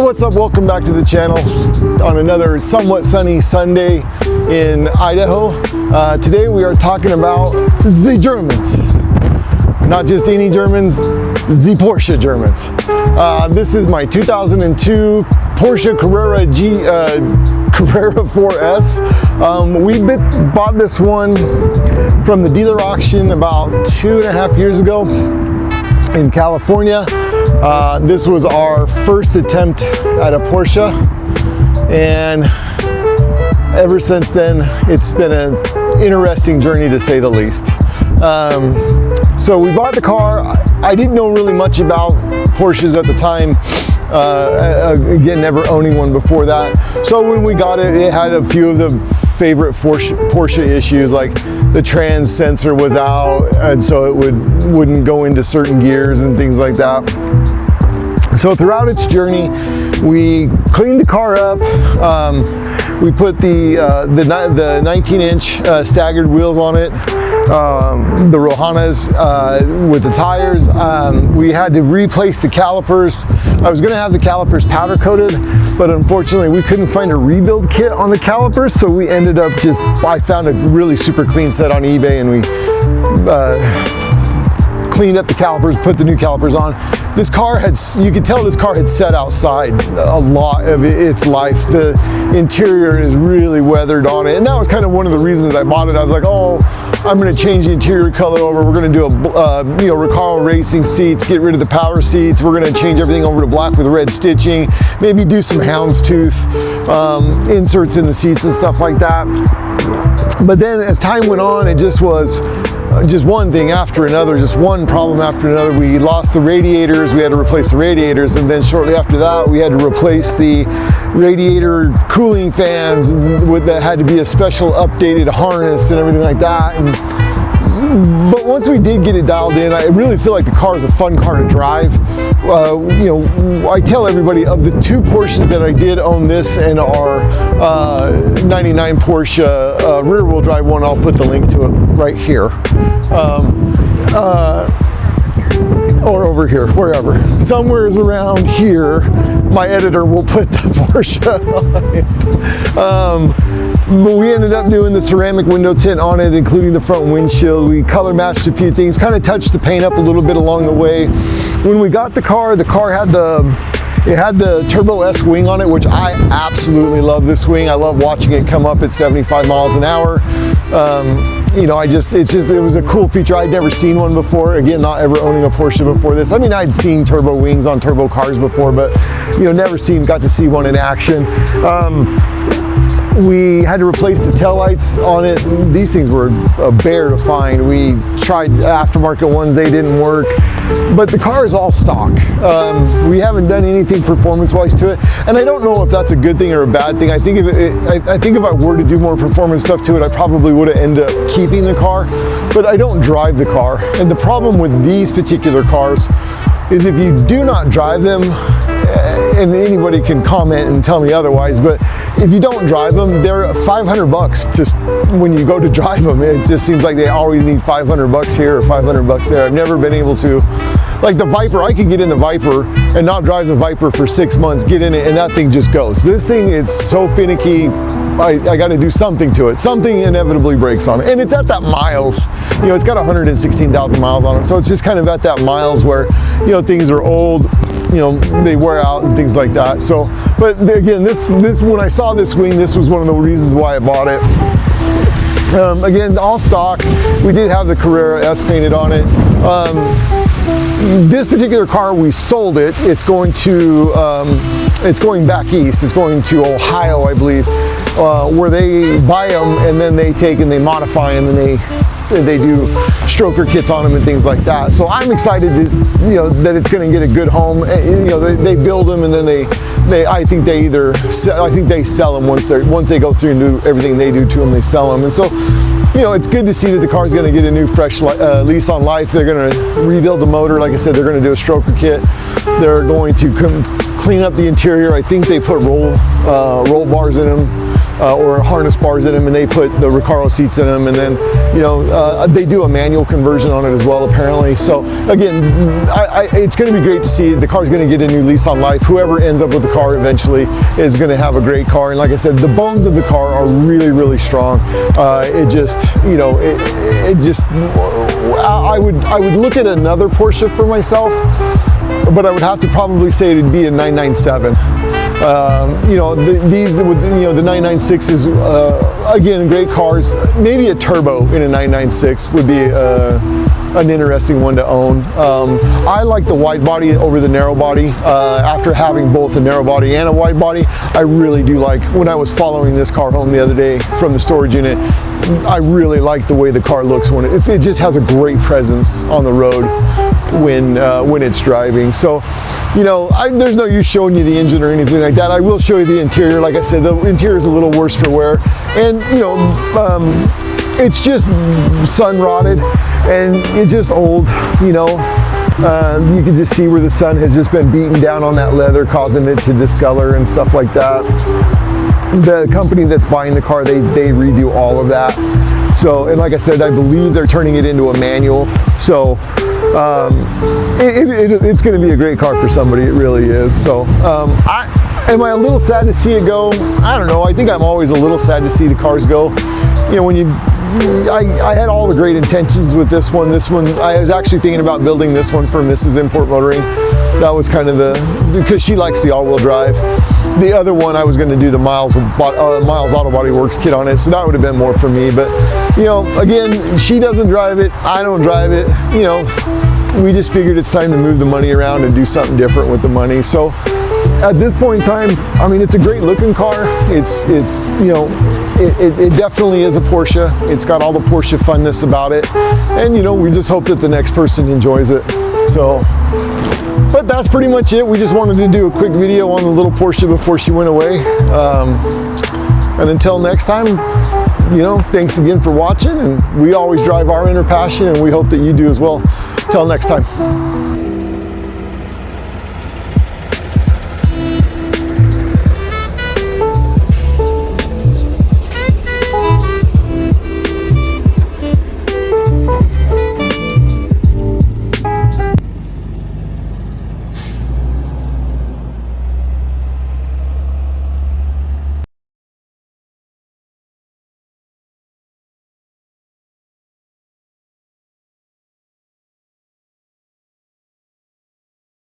what's up? Welcome back to the channel on another somewhat sunny Sunday in Idaho. Today we are talking about the Germans. Not just any Germans, the Porsche Germans. This is my 2002 Porsche Carrera Carrera 4S. We bought this one from the dealer auction about 2.5 years ago in California. This was our first attempt at a Porsche, and ever since then it's been an interesting journey to say the least. So we bought the car. I didn't know really much about Porsches at the time, again, never owning one before that. So when we got it, it had a few of the favorite Porsche issues, like the trans sensor was out, and so it wouldn't go into certain gears and things like that. So throughout its journey, we cleaned the car up. We put the 19-inch staggered wheels on it, the Rohanas with the tires. We had to replace the calipers. I was going to have the calipers powder coated, but unfortunately we couldn't find a rebuild kit on the calipers, so we ended up I found a really super clean set on eBay, and we cleaned up the calipers, put the new calipers on. This car you could tell this car had sat outside a lot of its life. The interior is really weathered on it, and that was kind of one of the reasons I bought it. I was like, oh, I'm going to change the interior color over. We're going to do a Recaro racing seats, get rid of the power seats. We're going to change everything over to black with red stitching, maybe do some houndstooth inserts in the seats and stuff like that. But then as time went on, it just was just one thing after another, just one problem after another. We lost the radiators, we had to replace the radiators, and then shortly after that we had to replace the radiator cooling fans, and that had to be a special updated harness and everything like that. But once we did get it dialed in, I really feel like the car is a fun car to drive. I tell everybody, of the two Porsches that I did own, this and our 99 Porsche rear-wheel drive one, I'll put the link to it right here. Or over here, wherever. Somewhere around here, my editor will put the Porsche on it. But we ended up doing the ceramic window tint on it, including the front windshield. We color matched a few things, kind of touched the paint up a little bit along the way. When we got the car had the Turbo S wing on it, which I absolutely love this wing. I love watching it come up at 75 miles an hour. It was a cool feature. I'd never seen one before. Again, not ever owning a Porsche before this. I mean, I'd seen turbo wings on turbo cars before, but never got to see one in action. We had to replace the taillights on it. These things were a bear to find. We tried aftermarket ones, they didn't work. But the car is all stock. We haven't done anything performance-wise to it, and I don't know if that's a good thing or a bad thing. I think if I were to do more performance stuff to it, I probably would have ended up keeping the car. But I don't drive the car, and the problem with these particular cars is if you do not drive them, and anybody can comment and tell me otherwise, but if you don't drive them, they're $500 just when you go to drive them. It just seems like they always need $500 here or $500 there. I've never been able to, like the Viper, I could get in the Viper and not drive the Viper for 6 months, get in it, and that thing just goes. This thing is so finicky. I got to do something to it. Something inevitably breaks on it, and it's at that miles. It's got 116,000 miles on it, so it's just kind of at that miles where things are old. They wear out and things like that. So, but again, this when I saw this wing, this was one of the reasons why I bought it. Again, all stock. We did have the Carrera S painted on it. This particular car, we sold it. It's going back east. It's going to Ohio, I believe, where they buy them and then they take and they modify them and they do stroker kits on them and things like that. So I'm excited that it's going to get a good home. They build them and then I think they sell them once they go through and do everything they do to them. They sell them, and so it's good to see that the car is going to get a new fresh lease on life. They're going to rebuild the motor. Like I said, they're going to do a stroker kit. They're going to clean up the interior. I think they put roll bars in them. or harness bars in them, and they put the Recaro seats in them, and then they do a manual conversion on it as well, apparently. So again, it's going to be great to see. The car's going to get a new lease on life. Whoever ends up with the car eventually is going to have a great car. And like I said, the bones of the car are really, really strong. I would look at another Porsche for myself, but I would have to probably say it'd be a 997. The 996 is again great cars. Maybe a turbo in a 996 would be an interesting one to own. I like the wide body over the narrow body. After having both a narrow body and a wide body, I really do like. When I was following this car home the other day from the storage unit, I really like the way the car looks when it just has a great presence on the road when it's driving. So, there's no use showing you the engine or anything like that. I will show you the interior. Like I said, the interior is a little worse for wear, and it's just sun rotted and it's just old. You can just see where the sun has just been beating down on that leather, causing it to discolor and stuff like that. The company that's buying the car, they redo all of that. So, and like I said, I believe they're turning it into a manual. So it's going to be a great car for somebody. It really is. So am I a little sad to see it go? I don't know. I think I'm always a little sad to see the cars go. I had all the great intentions with this one. I was actually thinking about building this one for Mrs. Import Motoring. That was kind of because she likes the all-wheel drive. The other one, I was going to do the Miles Auto Body Works kit on it, so that would have been more for me. But again, she doesn't drive it, I don't drive it. We just figured it's time to move the money around and do something different with the money. So at this point in time, I mean, it's a great looking car. It definitely is a Porsche. It's got all the Porsche funness about it, and we just hope that the next person enjoys it. So. But that's pretty much it. We just wanted to do a quick video on the little Porsche before she went away. And until next time, thanks again for watching. And we always drive our inner passion, and we hope that you do as well. Till next time.